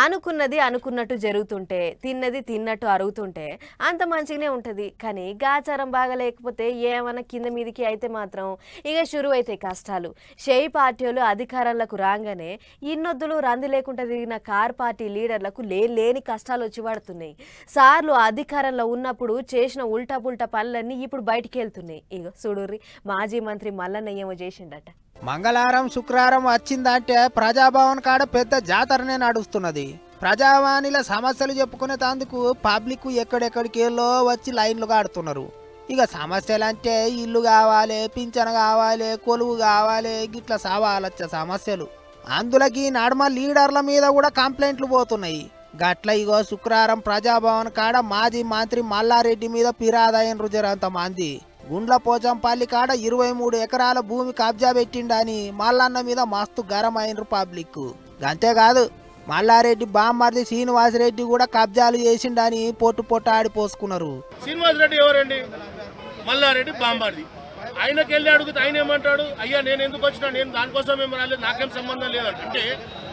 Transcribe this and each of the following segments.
అనుకున్నది అనుకున్నట్టు జరుగుతుంటే తిన్నది తిన్నట్టు అరుగుతుంటే అంత మంచిగానే ఉంటుంది. కానీ గాచారం బాగా లేకపోతే ఏమన్నా కింద మీదికి అయితే మాత్రం ఇక షురు అవుతాయి కష్టాలు. షేయి పార్టీలు అధికారంలోకి రాగానే ఇన్నొద్దులు రంది లేకుండా తిరిగిన కార్ పార్టీ లీడర్లకు లేని కష్టాలు వచ్చి పడుతున్నాయి. సార్లు అధికారంలో ఉన్నప్పుడు చేసిన ఉల్టా పుల్టా పనులన్నీ ఇప్పుడు బయటికి వెళ్తున్నాయి. ఇక చూడుర్రి మాజీ మంత్రి మల్లన్న ఏమో చేసిండట. మంగళవారం శుక్రవారం వచ్చిందంటే ప్రజాభవన్ కాడ పెద్ద జాతరనే నడుస్తున్నది. ప్రజావాణిల సమస్యలు చెప్పుకునేందుకు పబ్లిక్ ఎక్కడెక్కడికి వచ్చి లైన్లు కాడుతున్నారు. ఇక సమస్యలంటే ఇల్లు కావాలి, పింఛన కావాలి, కొలువు కావాలి, గిట్ల సవాలొచ్చే సమస్యలు. అందులోకి నడుమ లీడర్ల మీద కూడా కంప్లైంట్లు పోతున్నాయి. గట్ల ఇగో శుక్రవారం ప్రజాభవన్ కాడ మాజీ మంత్రి మల్లారెడ్డి మీద ఫిర్యాదు జరంత మంది. గుండ్ల పోచంపల్లి కాడ 23 ఎకరాల భూమి కబ్జా పెట్టిండని మల్లన్న మీద మస్తు గరం అయినరు పబ్లిక్. అంతేకాదు మల్లారెడ్డి బామ్మర్ది శ్రీనివాసరెడ్డి కూడా కబ్జాలు చేసిండని పొట్టు ఆడిపోసుకున్నారు. శ్రీనివాసరెడ్డి ఎవరండి? మల్లారెడ్డి బామ్మర్ది. ఆయనకి వెళ్ళి అడుగుతే ఆయన ఏమంటాడు, అయ్యా నేను ఎందుకు వచ్చినా, నేను దానికోసం ఏం రాలేదు, నాకేం సంబంధం లేదంటే.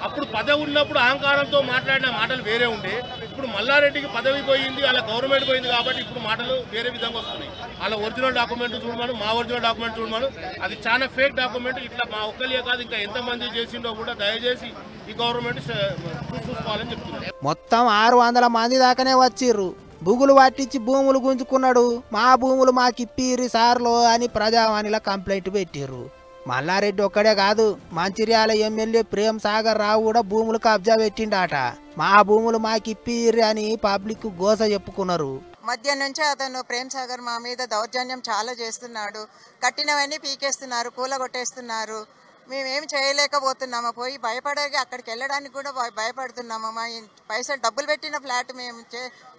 అప్పుడు పదవి ఉన్నప్పుడు అహంకారంతో మాట్లాడిన మాటలు వేరే ఉండే. ఇప్పుడు మల్లారెడ్డికి పదవి పోయింది, అలా గవర్నమెంట్ పోయింది కాబట్టి ఇప్పుడు మాటలు వేరే విధంగా వస్తున్నాయి. అలా ఒరిజినల్ డాక్యుమెంట్ చూడమను, మా ఒరిజినల్ డాక్యుమెంట్ చూడమను. అది చాలా ఫేక్ డాక్యుమెంట్. ఇట్లా మా ఒక్కలే కాదు ఇంకా ఎంతమంది చేసిండో కూడా దయచేసి ఈ గవర్నమెంట్ చూసుకోవాలని చెప్తున్నారు. మొత్తం 600 మంది దాకానే వచ్చిర్రు. బుగులు పట్టించి భూములు గుంజుకున్నాడు, మా భూములు మాకిప్పిర్రి సార్లు అని ప్రజావాణిలో కంప్లైంట్ పెట్టిర్రు. మల్లారెడ్డి ఒక్కడే కాదు, మంచిర్యాల ఎమ్మెల్యే ప్రేమ్ సాగర్ రావు కూడా భూములు కబ్జా పెట్టిండాట. మా భూములు మాకిప్పిర్రి అని పబ్లిక్ గోస చెప్పుకున్నారు. మధ్య నుంచి అతను ప్రేమ్ సాగర్ మా మీద దౌర్జన్యం చాలా చేస్తున్నాడు. కట్టినవన్నీ పీకేస్తున్నారు, కూలగొట్టేస్తున్నారు. మేమేమి చేయలేకపోతున్నాము. పోయి భయపడేది అక్కడికి వెళ్ళడానికి కూడా భయపడుతున్నాము. మా పైసలు డబ్బులు పెట్టిన ఫ్లాట్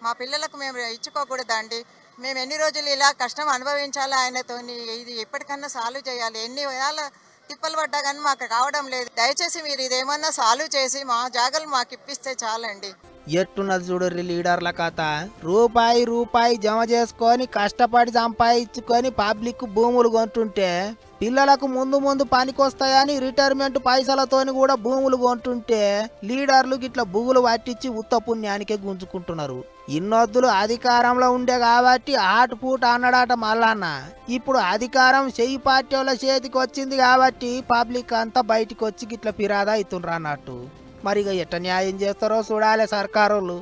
మా పిల్లలకు మేము ఇచ్చుకోకూడదండి. మేము ఎన్ని రోజులు ఇలా కష్టం అనుభవించాలి ఆయనతోని. ఇది ఎప్పటికన్నా సాల్వ్ చేయాలి. ఎన్ని వేళ తిప్పలు పడ్డా కానీ మాకు కావడం లేదు. దయచేసి మీరు ఇదేమన్నా సాల్వ్ చేసి మా జాగాలు మాకు ఇప్పిస్తే చాలండి. ఎట్టున్నది చూడర్రి లీడర్ల కథ. రూపాయి జమ చేసుకొని కష్టపడి సంపాదించుకొని పబ్లిక్ భూములు కొంటుంటే, పిల్లలకు ముందు పనికొస్తాయని రిటైర్మెంట్ పైసలతోని కూడా భూములు కొంటుంటే లీడర్లు గిట్ల బుగులు పట్టించి ఉత్త పుణ్యానికే గుంజుకుంటున్నారు. ఇన్నొద్దులు అధికారంలో ఉండే కాబట్టి ఆటుపూట అన్నడాట మల్లన్న. ఇప్పుడు అధికారం చెయ్యి పార్టీల చేతికి వచ్చింది కాబట్టి పబ్లిక్ అంతా బయటికి వచ్చి గిట్ల ఫిర్యాదు అవుతుండ్రు అన్నట్టు. మరిగా ఎట్ట న్యాయం చేస్తారో చూడాలి సర్కారోళ్ళు.